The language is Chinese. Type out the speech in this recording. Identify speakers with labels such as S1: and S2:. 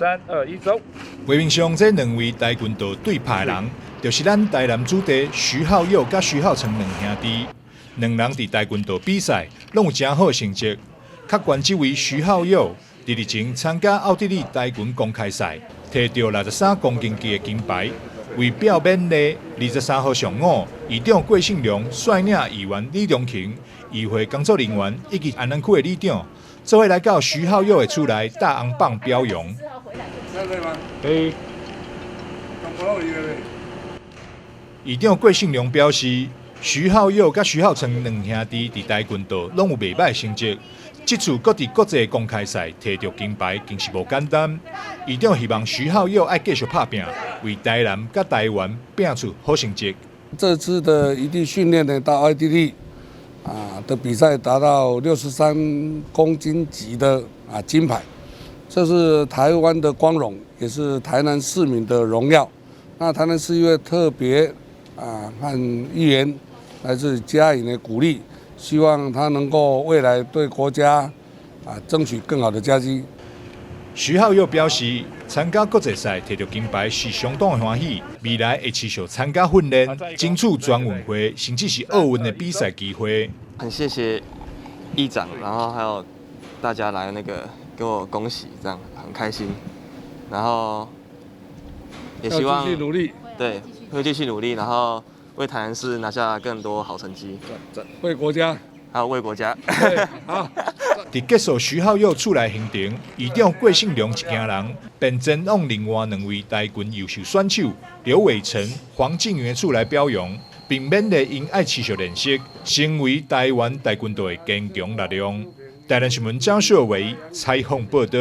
S1: 3、2、1，走。
S2: 画面上这两位跆拳道对拍的人，就是咱台南子弟徐浩佑甲徐浩成两兄弟。两人伫跆拳道比赛拢有真好的成绩。较悬这位徐浩佑，伫日前参加奥地利跆拳公开赛，摕到63公斤级的金牌。为表勉励，23号上午，议长郭信良率领议员李荣勤、议会工作人员以及安南区的里长，做伙来到徐浩佑的厝内大红棒表扬。
S1: 可以。
S2: 议长郭信良表示，徐浩佑甲徐浩成两兄弟伫跆拳道拢有袂歹成绩。这次搁伫国际公开赛摕到金牌，更是无简单。议长希望徐浩佑爱继续拍拼，为台南甲台湾拼出好成绩。
S3: 这次的异地训练呢，到奥地利的比赛达到63公斤级的金牌，这是台湾的光荣，也是台南市民的荣耀。那台南市议会特别和议员来自加以鼓励。希望他能够未来对国家争取更好的佳绩。
S2: 徐浩佑表示，参加国际赛摕到金牌是相当的欢喜，未来会持续参加训练，争取全运会甚至是奥运的比赛机会。
S4: 很谢谢议长，然后还有大家来给我恭喜，这样很开心。然后也希望
S3: 继续努力，
S4: 对，会继续努力，然后为台南市拿下更多好成绩，
S3: 为国家，
S4: 还有为国家。
S3: 好。
S2: 伫结束徐浩佑厝内行程，议长郭信良一行人便前往另外两位跆拳优秀选手刘伟成、黄敬元厝内表扬，并勉励因爱持续练习，成为台湾跆拳道的坚强力量。台南新闻张秀伟采访报道。